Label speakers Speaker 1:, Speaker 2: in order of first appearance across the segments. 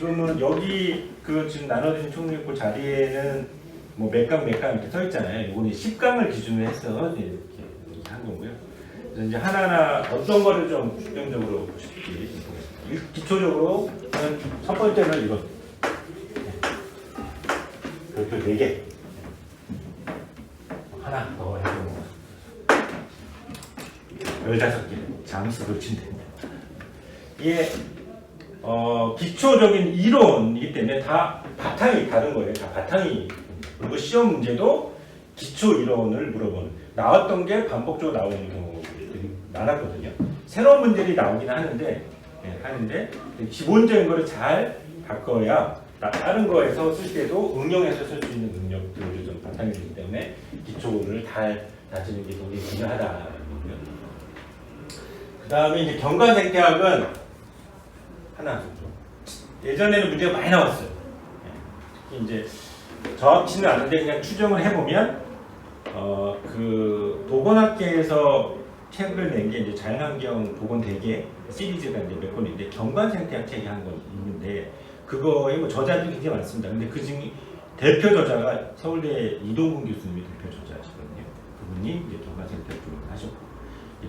Speaker 1: 지금은 여기 그 지금 나눠진 총력 그 자리에는 뭐 몇 강 이렇게 써 있잖아요. 이거는 10강을 기준으로 해서 이렇게 한 거고요. 그래서 이제 하나하나 어떤 거를 좀 중점적으로 보실지 보겠습니다. 기초적으로 첫 번째는 이거 별표 4개 하나 더 해보고 15개 잠수 놓친답니다. 이게 기초적인 이론이기 때문에 다 바탕이 다른 거예요. 다 바탕이. 그리고 시험 문제도 기초 이론을 물어보는 나왔던 게 반복적으로 나오는 경우들이 많았거든요. 새로운 문제들이 나오긴 하는데 기본적인 거를 잘 바꿔야 다른 거에서 쓸 때도 응용해서 쓸 수 있는 능력들이 좀 바탕이 되기 때문에 기초를 잘 다지는 게 굉장히 중요하다는 거고요. 그 다음에 이제 경관생태학은 하나 정도. 예전에는 문제가 많이 나왔어요. 특히 이제 정확치는 않은데 그냥 추정을 해보면 그 보건학계에서 책을 낸 게 이제 자연환경 보건 대계 시리즈가 이제 몇 권인데 경관생태학 책이 한 권 있는데 그거에 뭐 저자들이 굉장히 많습니다. 근데 그 중에 대표 저자가 서울대 이동근 교수님이 대표 저자시거든요. 그분이 이제 경관생태학 쪽을 하셨고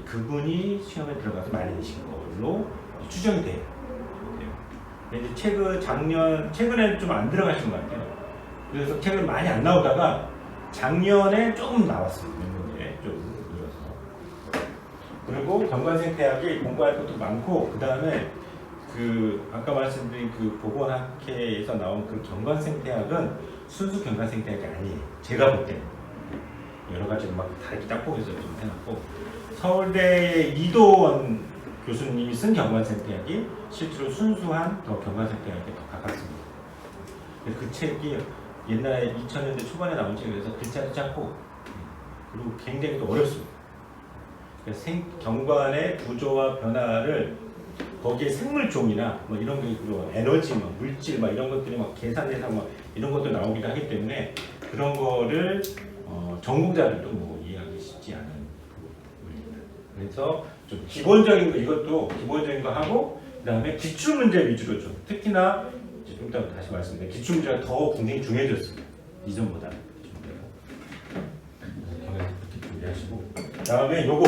Speaker 1: 그분이 시험에 들어가서 많이 내신 걸로 추정이 돼요. 근데 이제 최근에는 좀 안 들어가신 것 같아요. 그래서 책을 많이 안 나오다가 작년에 조금 나왔습니다. 문제 좀 늘어서. 그리고 경관생태학이 공부할 것도 많고 그 다음에 그 아까 말씀드린 그 보건학회에서 나온 그 경관생태학은 순수 경관생태학이 아니에요. 제가 볼 때는 여러 가지 막 다르게 짝꿍해서 좀 해놨고 서울대 이도원 교수님이 쓴 경관생태학이 실제로 순수한 더 경관생태학에 더 가깝습니다. 그 책이 옛날에 2000년대 초반에 나온 책이라서 글자도 작고 그리고 굉장히 또 어렵습니다. 경관의 구조와 변화를 거기에 생물종이나 뭐 이런 게 있고 에너지, 뭐 물질, 막 이런 것들이 막 계산해서 막 이런 것도 나오기도 하기 때문에 그런 거를 전공자들도 뭐 이해하기 쉽지 않은 부분입니다. 그래서 좀 기본적인 거 이것도 기본적인 거 하고 그다음에 기출 문제 위주로 좀 특히나 좀 이따 다시 말씀드릴게요. 기출 문제가 더 굉장히 중요해졌습니다. 이전보다. 그렇게 준비하시고 그다음에 요거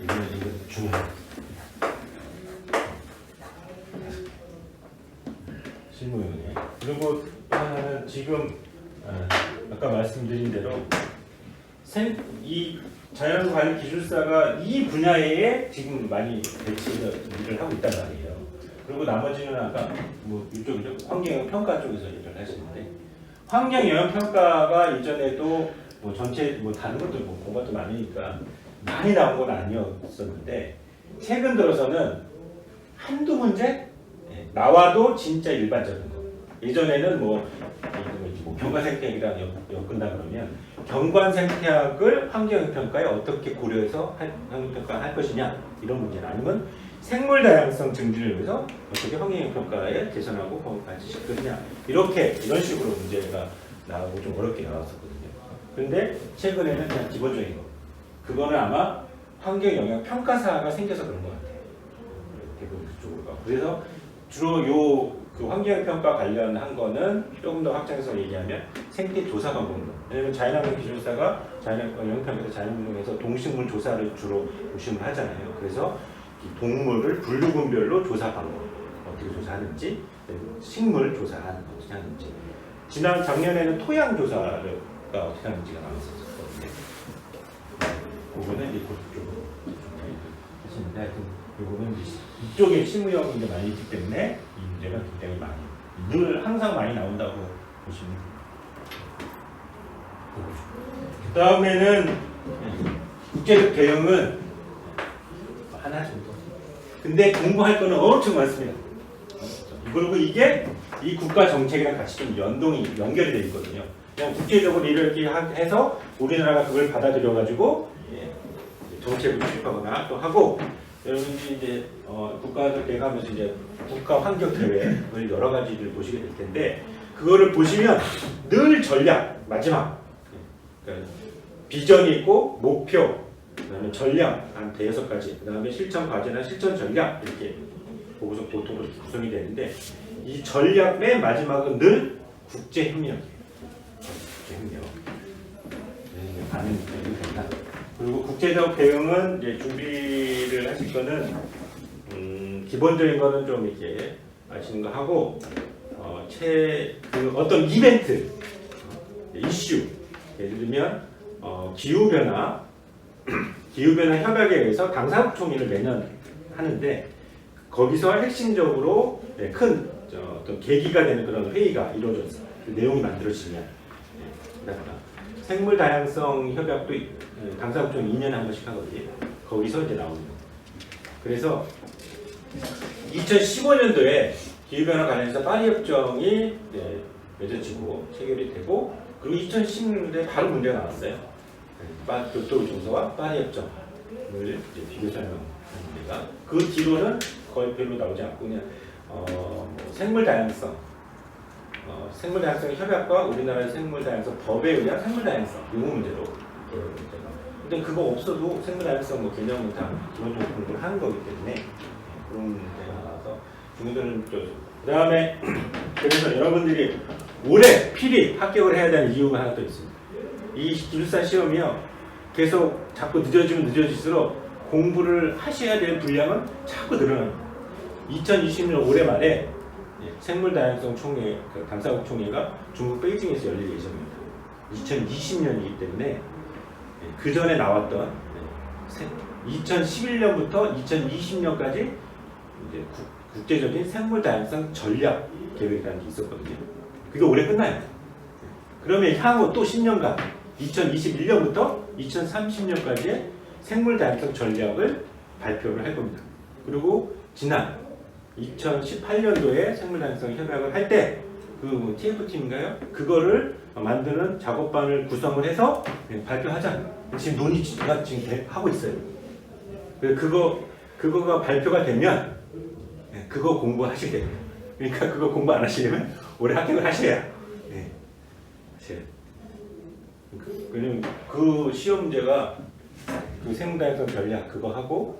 Speaker 1: 이거 중요해요. 실무용이에요. 그리고 하나는 지금 아까 말씀드린 대로 이 자연관리기술사가 이 분야에 지금 많이 일을 하고 있단 말이에요. 그리고 나머지는 아까 뭐 이쪽이죠. 환경영향평가 쪽에서 일을 하시는데 환경영향평가가 이전에도 뭐 전체 뭐 다른 것도 뭐 본 것도 많으니까 많이 나온 건 아니었었는데 최근 들어서는 한두 문제 나와도 진짜 일반적인 거. 예전에는 뭐 경관생태학이랑 엮은다 그러면 경관생태학을 환경영향평가에 어떻게 고려해서 환경영향평가 할 것이냐 이런 문제는 아니면 생물 다양성 증진을 위해서 어떻게 환경영향평가에 개선하고 발전시킬 것이냐 이런 식으로 문제가 나오고 좀 어렵게 나왔었거든요. 그런데 최근에는 그냥 기본적인 거. 그거는 아마 환경영향평가사가 생겨서 그런 것 같아요. 대부분 그쪽으로 가고. 그래서 주로 그 환경영향평가 관련한 거는 조금 더 확장해서 얘기하면 생태조사 방법론. 왜냐면 자연환경기술사가 영향평가에서 자연환경에서 동식물 조사를 주로 중심을 하잖아요. 그래서 이 동물을 분류군별로 조사 방법 어떻게 조사하는지, 그리고 식물 조사하는 거 어떻게 하는지. 작년에는 토양 조사가 어떻게 하는지가 나왔었거든요. 그거는 이제 그쪽으로 하시는데 하여튼 요거는 이쪽에 실무형이 이제 많이 있기 때문에 이 문제가 굉장히 많이 늘 항상 많이 나온다고 보시면 됩니다. 그 다음에는 국제적 대응은 하나 정도. 근데 공부할 거는 엄청 많습니다. 그리고 이게 이 국가 정책이랑 같이 좀 연결이 되어 있거든요. 그냥 국제적으로 이렇게 해서 우리나라가 그걸 받아들여가지고 정책을 수립하거나 또 하고 여러분들이 이제 국가적 대응하면서 이제 국가 환경 대회를 여러 가지를 보시게 될 텐데 그거를 보시면 늘 전략 마지막 그러니까 비전이 있고 목표 그다음에 전략 한 대여섯 가지 그다음에 실천 과제나 실천 전략 이렇게 보고서 보통 그렇게 구성이 되는데 이 전략 맨 마지막은 늘 국제협력이에요. 국제협력. 반응 된다. 그리고 국제적 대응은 이제 준비를 하실 거는 기본적인 거는 좀 이렇게 아시는 거 하고 그 어떤 이벤트, 이슈, 예를 들면 기후변화 협약에 의해서 당사국 총회를 매년 하는데 거기서 핵심적으로 큰 어떤 계기가 되는 그런 회의가 이루어져서 그 내용이 만들어지면 생물 다양성 협약도 당사국 총회 2년에 한 번씩 하거든요. 거기서 이제 나오는 거. 그래서 2015년도에 기후변화 관련해서 파리 협정이 맺어지고 체결이 되고 그리고 2016년도에 바로 문제가 나왔어요. 교토 정서와 파리 협정을 비교 설명하는 데가 그 뒤로는 거의 별로 나오지 않고 그냥 생물 다양성 협약과 우리나라의 생물 다양성 법에 의한 생물 다양성 이 문제로 근데 그거 없어도 생물 다양성 뭐 개념은 다 기본적으로 공부를 하는 거기 때문에 그런 문제가 나와서 중요도는 그 다음에 그래서 여러분들이 올해 필히 합격을 해야 되는 이유가 하나 더 있습니다. 이 기술사 시험이요 계속 자꾸 늦어지면 늦어질수록 공부를 하셔야 될 분량은 자꾸 늘어납니다. 2020년 올해 말에 생물 다양성 총회, 당사국 총회가 중국 베이징에서 열릴 예정입니다. 2020년이기 때문에 그 전에 나왔던 2011년부터 2020년까지 이제 국제적인 생물 다양성 전략 계획이라는 게 있었거든요. 그게 올해 끝나요. 그러면 향후 또 10년간 2021년부터 2030년까지의 생물 다양성 전략을 발표를 할 겁니다. 그리고 지난 2018년도에 생물 다양성 협약을 할 때 그 TF팀인가요? 그거를 만드는 작업반을 구성을 해서 발표하자. 지금 논의가 지금 하고 있어요. 그거가 발표가 되면 그거 공부하시게 됩니다. 그러니까 그거 공부 안 하시려면 올해 합격을 하셔야. 왜냐면 그 시험 문제가 그 생물 다양성 전략 그거 하고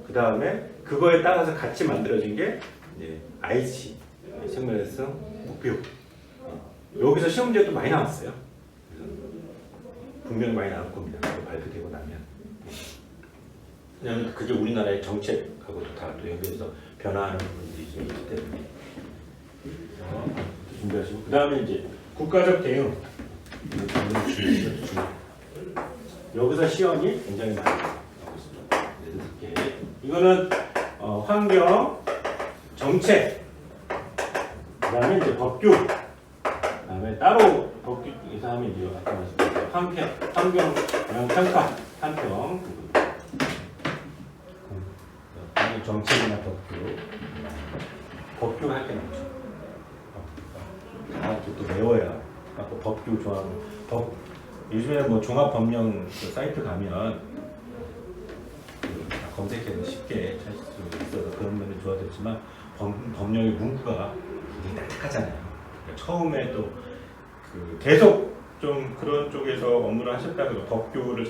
Speaker 1: 그 다음에 그거에 따라서 같이 만들어진 게 IC 생물 다양성 목표. 여기서 시험 문제도 많이 나왔어요. 분명히 많이 나올 겁니다. 발표되고 나면. 왜냐하면 그게 우리나라의 정책하고도 다 또 연결해서 변화하는 부분들이 좀 있기 때문에 준비하시고 그 다음에 이제 국가적 대응 여기서 시험이 굉장히 많이 나오고 있습니다. 이거는 환경 정책 그 다음에 이제 법규 그 다음에 따로 법규에서 하면 이제 아까 말씀드린 환경 평가 한평 정책이나 법규 할 게 나오죠. 다 또 외워야 법규 조항 요즘에 뭐 종합법령 그 사이트 가면 검색해서 쉽게 찾을 수 있어서 그런 면이 좋아졌지만 법령의 문구가 굉장히 딱딱하잖아요. 그러니까 처음에 또 계속 좀 그런 쪽에서 업무를 하셨다고 법규를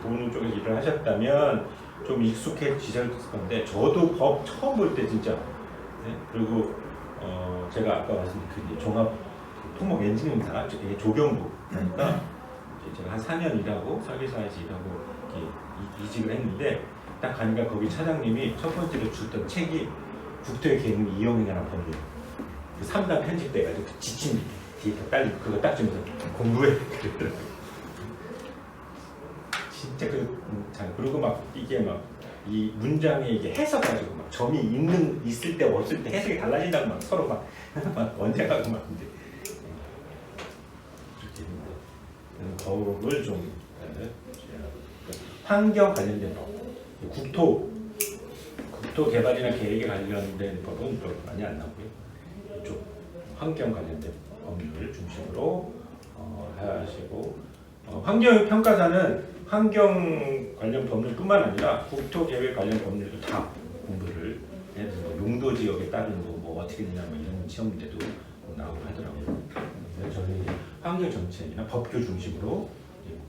Speaker 1: 보는 쪽에서 일을 하셨다면 좀 익숙해지셨을 건데 저도 법 처음 볼 때 진짜 그리고 제가 아까 말씀드린 종합 토목 엔지니어사 조경부 그러니까 제가 한 4년 일하고 설계사에서 일하고 이렇게 이직을 했는데 딱 가니까 거기 차장님이 첫 번째로 주던 책이 국토의 계획 이용이라는 법률 3단 편집돼가지고 지침 뒤에 딸리고 그거 딱 주면서 공부해 진짜 그리고 막 이게 막 이 문장에 이게 해석가지고 막 점이 있을 때 없을 때 해석이 달라진다고 막 서로 막 언쟁하고 막 근데 법을 좀 환경 관련된 법, 국토 개발이나 계획에 관련된 법은 별로 많이 안 나오고요. 이쪽 환경 관련된 법률을 중심으로 하시고 환경 평가사는 환경 관련 법률뿐만 아니라 국토 계획 관련 법률도 다 공부를 해서 용도 지역에 따른 뭐 어떻게 되냐 뭐 이런 시험 문제도 나오고 하더라고요. 그래서 저는 이제 환경 정책이나 법규 중심으로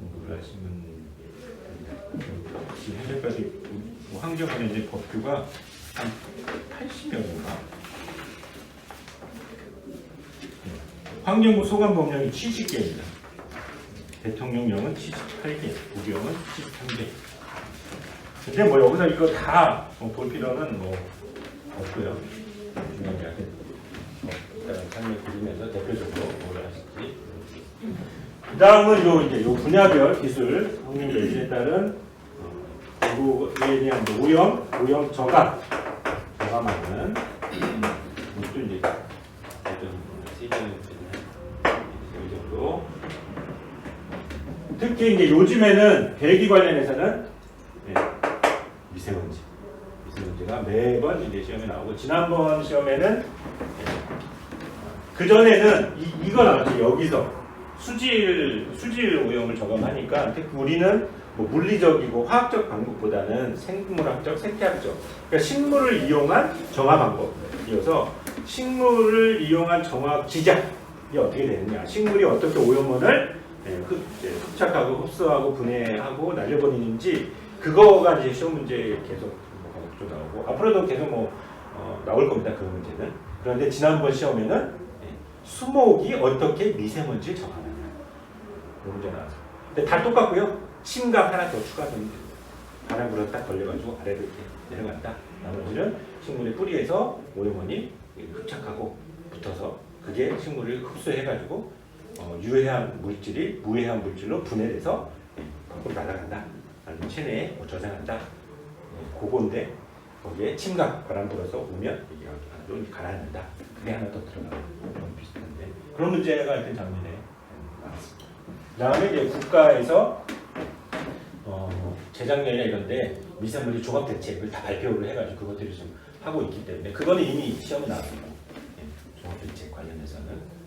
Speaker 1: 공부를 하시면 됩니다. 지금 현재까지 환경 관련된 법규가 한 80여 개인가 환경부 소관법령이 70개입니다. 대통령령은 78개, 국유령은 73개. 근데 뭐 여기서 이거 다 볼 필요는 뭐 없고요. 중요한 게 일단 설명 드리면서 대표적으로 뭘 하실지. 그 다음은 이제 요 분야별 기술 성능 매진에 따른 그리고에 대한 오염 저감하는 이것도 이제 이 정도. 특히 이제 요즘에는 배기 관련해서는 미세먼지가 매번 이제 시험에 나오고 지난번 시험에는 그 전에는 이거 나왔죠. 여기서 수질 오염을 저감하니까 특히 우리는 뭐 물리적이고 화학적 방법보다는 생물학적, 생태학적, 그러니까 식물을 이용한 정화 방법이어서 식물을 이용한 정화 지작이 어떻게 되느냐, 식물이 어떻게 오염원을 흡착하고 흡수하고 분해하고 날려버리는지 그거가 이제 시험 문제에 계속 나오고 앞으로도 계속 나올 겁니다. 그 문제는. 그런데 지난번 시험에는 수목이 어떻게 미세먼지를 저감하냐 그 문제 나왔어요. 근데 다 똑같고요. 침각 하나 더 추가되면 됩니다. 바람 불어 딱 걸려가지고 아래로 이렇게 내려간다. 나머지는 식물의 뿌리에서 오염원이 흡착하고 붙어서 그게 식물을 흡수해가지고 유해한 물질이 무해한 물질로 분해돼서 밖으로 날아간다. 아니면 체내에 저장한다. 그건데 거기에 침각 바람 불어서 오면 이게 아주 가라앉는다. 그게 하나 더 들어가고 그런 비슷한데 그런 문제가 하여튼 작년에 나왔습니다. 그 다음에 이제 국가에서 재작년이나 이런데 미세먼지 종합 대책을 다 발표를 해가지고 그것들을 좀 하고 있기 때문에 그거는 이미 시험에 나왔습니다. 종합 대책 관련해서는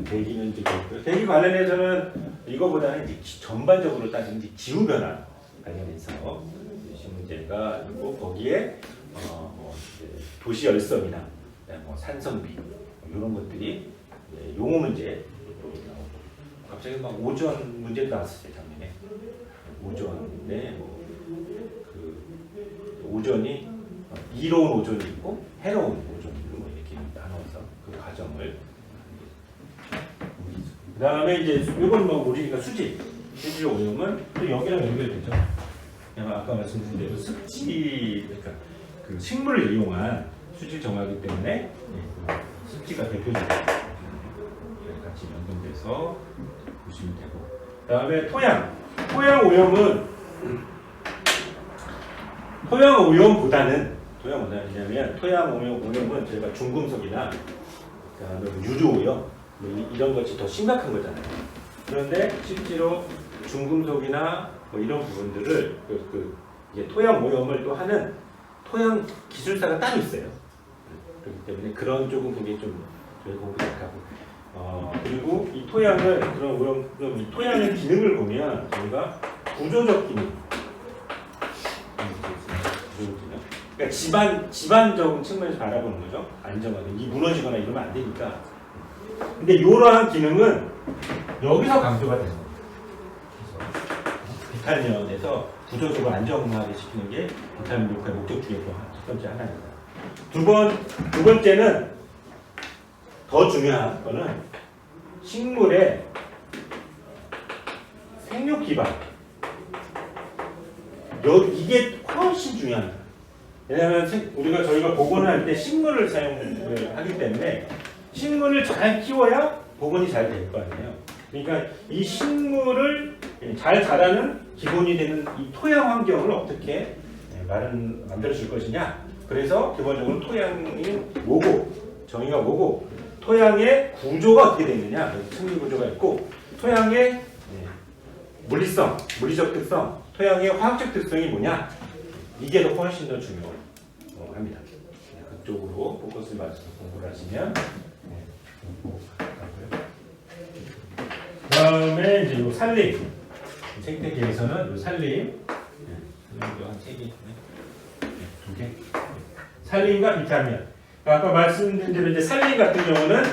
Speaker 1: 대기는 이제 있고요. 대기 관련해서는 이거보다는 이제 전반적으로 따지면 이제 기후 변화 관련해서 문제가 있고 거기에 도시 열섬이나 산성비 이런 것들이 용어 문제 나오고 갑자기 막 오존 문제도 나왔어요. 작년에 오존에 그 오존이 이로운 오존이 있고 해로운 오존이 있고 이렇게 나눠서 그 과정을 그 다음에 이제 이건 우리가 수질 오염은 또 여기랑 연결되죠. 아까 말씀드린 대로 습지, 그러니까 그 식물을 이용한 수질 정화이기 때문에 습지가 대표적으로 같이 연동돼서 보시면 되고. 그다음에 토양 오염보다는 뭐냐면 토양 오염은 저희가 중금속이나 그다음에 유조 오염 이런 것이 더 심각한 거잖아요. 그런데 실제로 중금속이나 이런 부분들을 이제 토양 오염을 또 하는 토양 기술사가 따로 있어요. 그렇기 때문에 그런 쪽은 굉장히 좀 저희 공부 잘하고 그리고 이 토양을 그런 오염 이 토양의 기능을 보면 저희가 구조적 기능, 그러니까 집안적인 측면에서 바라보는 거죠. 안정화돼 이 무너지거나 이러면 안 되니까. 근데 이러한 기능은 여기서 강조가 되는 거예요. 비탈면에서 구조적으로 안정화를 시키는 게 비탈면 녹화의 목적 중에 첫 번째 하나입니다. 두 번째는 더 중요한 거는 식물의 생육 기반. 이게 훨씬 중요합니다. 왜냐하면 저희가 복원을 할 때 식물을 사용을 하기 때문에 식물을 잘 키워야 복원이 잘 될 거 아니에요. 그러니까 이 식물을 잘 자라는 기본이 되는 이 토양 환경을 어떻게 만들어 줄 것이냐. 그래서 기본적으로 토양이 뭐고, 정의가 뭐고, 토양의 구조가 어떻게 되어 있느냐. 생리 구조가 있고, 토양의 물리성, 물리적 특성, 토양의 화학적 특성이 뭐냐. 이게 더 훨씬 더 중요합니다. 그쪽으로 포커스를 맞춰서 공부를 하시면 그다음에 이제 요 산림 생태계에서는 요 산림 한 3개, 2개 산림과 비타민. 아까 말씀드린 대로 이제 산림 같은 경우는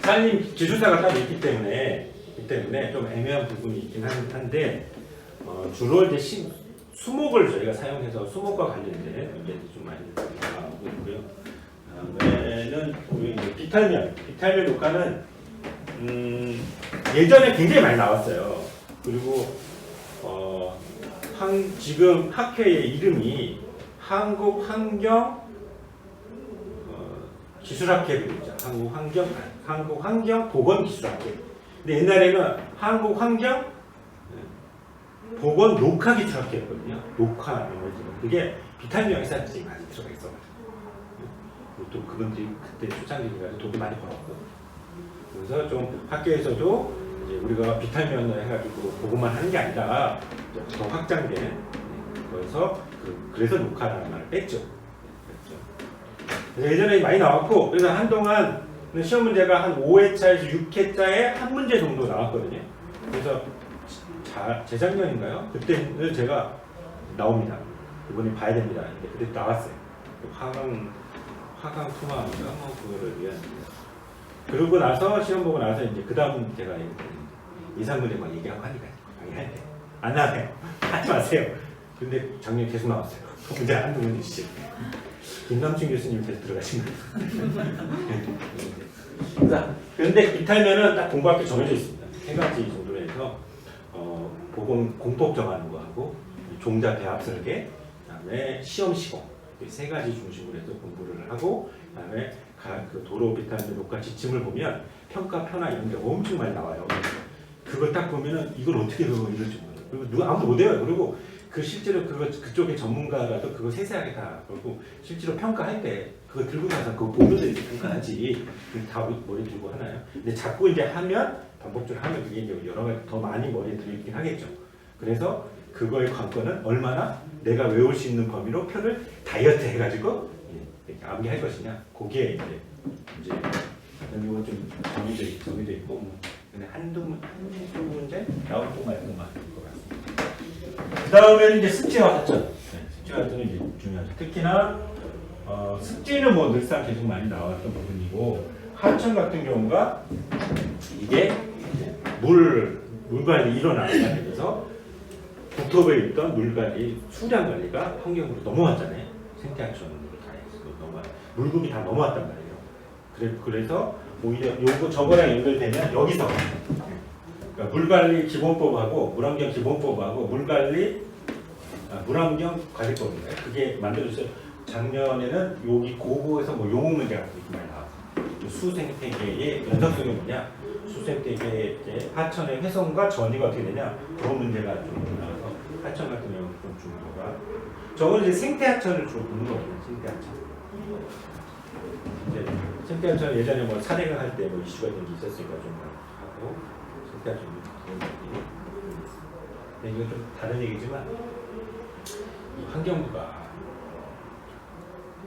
Speaker 1: 산림 기술사가 따로 있기 때문에 좀 애매한 부분이 있긴 한데 주로 이제 수목을 저희가 사용해서 수목과 관련된 문제도 좀 많이 나오고 있고요. 그다음에는 우리 이제 비탈면 녹화는 예전에 굉장히 많이 나왔어요. 그리고 지금 학회의 이름이 한국환경 기술학회 부르죠. 한국환경보건기술학회. 근데 옛날에는 한국환경 보건 녹화기술학회였거든요. 녹화 그게 비탈면 회사들이 많이 들어가 있어가지고 또 그분들이 그때 초창기니까 돈도 많이 벌었고 그래서 좀 학교에서도 이제 우리가 비탈면을 해가지고 보고만 하는 게 아니라 더 확장된 거에서 그래서 녹화라는 말을 뺐죠. 그래서 예전에 많이 나왔고 그래서 한동안 시험 문제가 한 5회차에서 6회차에 한 문제 정도 나왔거든요. 그래서 재작년인가요? 그때는 제가 나옵니다. 이번에 봐야 됩니다. 그때 나왔어요. 화강 투마인가 뭐 그거를 위한. 그러고 나서 시험 보고 나서 이제 그 다음 제가 예상 문제 막 얘기하고 하니까 강의할 때 안 나와요. 하지 마세요. 근데 작년에 계속 나왔어요. 문제 한두 문제씩. 김남춘 교수님 계속 들어가신 거예요. 자, 그런데 비탈면은 딱 공부할 게 정해져 있습니다. 세 가지 정도로 해서 보건 공법 정하는 거 하고 종자 대합 설계, 그다음에 시험 시공 세 가지 중심으로 해서 공부를 하고 그다음에 그 도로 비탈면 녹화 지침을 보면 평가표나 이런 게 엄청 많이 나와요. 그걸 딱 보면은 이걸 어떻게 이럴지 몰라요. 그리고 누가 아무도 못 해요. 그리고 그 실제로 그쪽의 전문가라도 그거 세세하게 다 그리고 실제로 평가할 때 그거 들고 가서 그거 보면서 이제 평가하지 다 머리 들고 하나요? 근데 자꾸 이제 하면 반복적으로 하면 그게 이제 여러 가지 더 많이 머리에 들긴 하겠죠. 그래서 그거의 관건은 얼마나 내가 외울 수 있는 범위로 표를 다이어트 해가지고 이렇게 암기할 것이냐. 거기에 이제 이건 좀 정해져 있고 근데 한두 문제 나올 것만 것 같습니다. 그 다음에는 이제 숙제와 하천. 숙제와 하천은 이제 중요하죠. 특히나 숙제는 뭐 늘상 계속 많이 나왔던 부분이고 하천 같은 경우가 이게 물관리 일어나는 과정에서 국토부에 있던 물관리 수량 관리가 환경부로 넘어왔잖아요. 생태하천으로 다 해서 물급이 다 넘어왔단 말이에요. 그래서 오히려 요거 저거랑 연결되면 여기서 그러니까 물관리 기본법하고 물환경 기본법하고 물환경 관리법인가요? 그게 만들어졌어요. 작년에는 여기 고고에서 뭐 용어 문제가 많이 나왔어요. 수생태계의 연속성이 뭐냐? 수생태계의 하천의 훼손과 전이가 어떻게 되냐? 그런 문제가 좀 나와서 하천 같은 경우는 좀 중요가. 저건 이제 생태하천을 주로 보는 거거든요. 생태하천. 생태하천 예전에 뭐 산행을 할 때 뭐 이슈가 된 게 있었으니까 좀 하고 생태하천 그런 얘기. 근데 이건 좀 다른 얘기지만 환경부가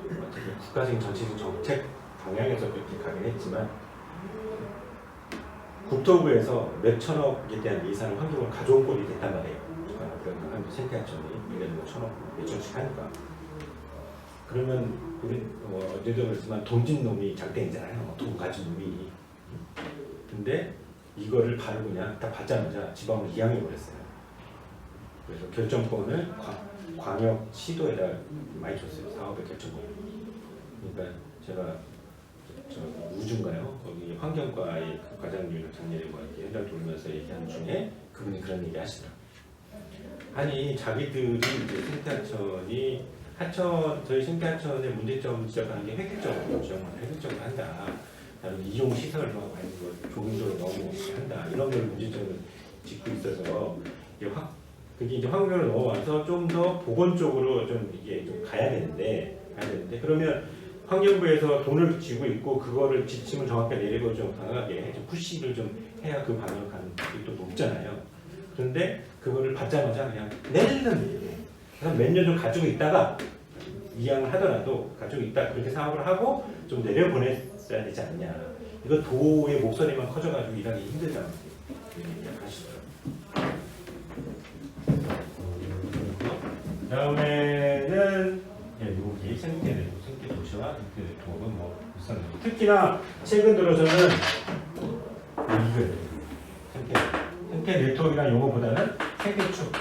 Speaker 1: 어떻게 국가적인 전체적 정책 방향에서 그렇게 가긴 했지만 국토부에서 몇 천억에 대한 예산을 환경을 가져온 꼴이 됐단 말이에요. 그러니까 생태하천이 1년에 뭐 천억, 몇 천씩 하니까. 그러면 우리 어제도 그랬지만 돈 진 놈이 장땡이잖아요. 돈 가진 놈이. 근데 이거를 바로 그냥 딱 받자마자 지방으로 이양해버렸어요. 그래서 결정권을 광역 시도에다 많이 줬어요. 사업의 결정권. 그러니까 제가 우주인가요? 거기 환경과의 그 과장님이랑 작년에 뭐 이렇게 현장 돌면서 얘기하는 중에 그분이 그런 얘기 하시더라고요. 아니 자기들이 이제 생태하천이 저희 생태하천의 문제점을 지적하는 게 획일적으로 획일적으로 한다. 다른 이용 시설을 많이 조금적으로 너무 한다. 이런 걸 문제점을 짚고 있어서 그게 이제 환경으로 넘어와서 좀 더 보건 쪽으로 좀 이게 좀 가야 되는데 그러면 환경부에서 돈을 쥐고 있고 그거를 지침을 정확하게 내리고 좀 강하게 좀 푸시를 좀 해야 그 방향을 가는 게 또 높잖아요. 그런데 그거를 받자마자 그냥 내리는 몇 년 좀 가지고 있다가 이양을 하더라도 가지고 있다 그렇게 사업을 하고 좀 내려보냈어야 되지 않냐. 이거 도의 목소리만 커져가지고 일하기 힘들다는 얘기를 하시더라고요. 그 다음에는 여기 생태 도시와 도는 뭐 비슷한 특히나 최근 들어서는 생태 네트워크라는 용어보다는 생태축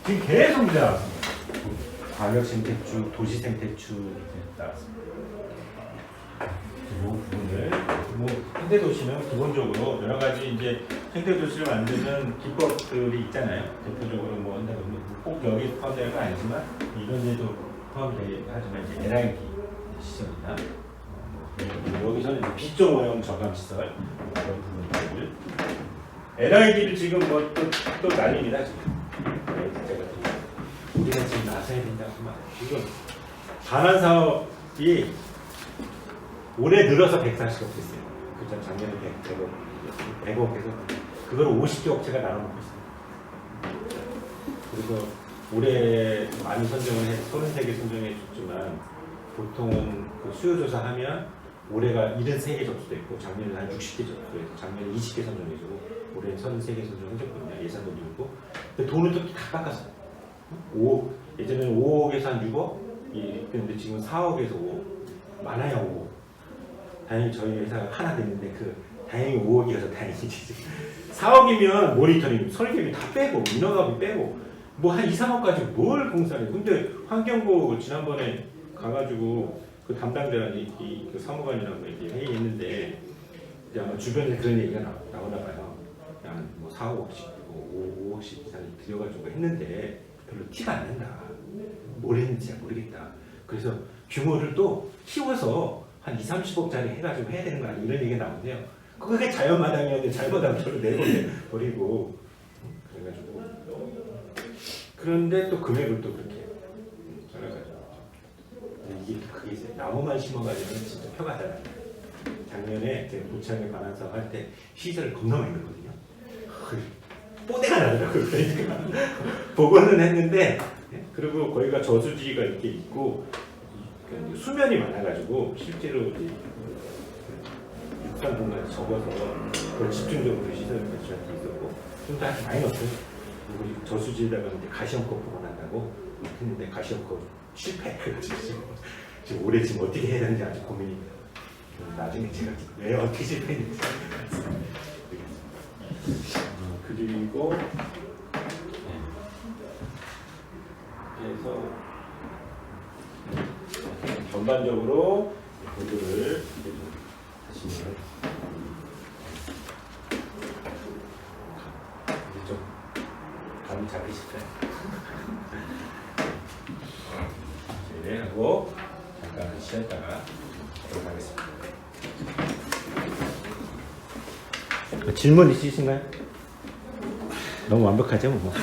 Speaker 1: 지금 계속 문제 나왔습니다. 광역 생태축, 도시 생태축 이렇게 나왔습니다. 뭐 생태도시는 기본적으로 여러 가지 이제 생태도시를 만드는 기법들이 있잖아요. 대표적으로 뭐 한다 그러면 꼭 여기 포함되는 건 아니지만 이런 데도 포함이 되긴 하지만 이제 LRT 시설이나 여기서는 이제 비종 오염 저감 시설 그런 부분들. LID를 지금 뭐 또 난립니다 지금. 제가 우리가 지금 나서야 된다고 하면 지금 반환 사업이 올해 늘어서 140억 됐어요. 그죠? 작년에 100억에서 그걸 50개 업체가 나눠먹고 있어요. 그래서 올해 많이 선정을 해서 33개 선정해 줬지만 보통은 그 수요조사 하면 올해가 73개 접수도 있고 작년에 한 60개 접수해서 작년에 20개 선정해주고 올해는 33개 선정해줬거든요. 예산도 늘고 근데 돈을 또 다 깎았어요. 예전에는 5억에서 한 6억 근데 지금 4억에서 5억 많아야 5억. 다행히 저희 회사가 하나 됐는데 다행히 5억이어서 다행이지. 4억이면 모니터링, 설계비 다 빼고 인허가비 빼고 뭐 한 2, 3억까지 뭘 공사해. 근데 환경부 지난번에 가가지고 그 담당자랑 그 사무관이랑 이렇게 회의했는데 이제 아마 주변에 그런 얘기가 나오나 봐요. 그냥 뭐 4, 5억씩, 5억씩 이상 들여가지고 했는데 별로 티가 안 난다. 뭘 했는지 잘 모르겠다. 그래서 규모를 또 키워서 한 2, 30억짜리 해가지고 해야 되는 거 아니야? 이런 얘기가 나오는데요. 그게 자연마당이었는데 잘못하면 저를 내버리고 그래가지고 그런데 또 금액을 또 그렇게 잘해가지고 이게 그게 있어요. 나무만 심어가지고 진짜 표가 잘 나요. 작년에 제가 도창에 관한 사업 할 때 시설을 겁나 많이 넣거든요. 뽀대가 나더라고요. 그러니까 복원은 했는데 그리고 거기가 저수지가 이렇게 있고 수면이 많아가지고 실제로 이제 육상 공간에 접어서 그걸 집중적으로 시설을 배치할 수 있었고 좀 더 많이 넣었어요. 그리고 저수지에다가 이제 가시형컵 복원한다고 했는데 가시형컵 실패해가지고 지금 올해 지금 어떻게 해야 되는지 아주 고민입니다. 나중에 제가 왜 어떻게 실패했는지 그리고 그래서 전반적으로 보도를 하시면 이제 좀 감이 잡히실까요? 네, 하고 잠깐 쉬었다가 들어가겠습니다. 질문 있으신가요? 너무 완벽하죠? 뭐.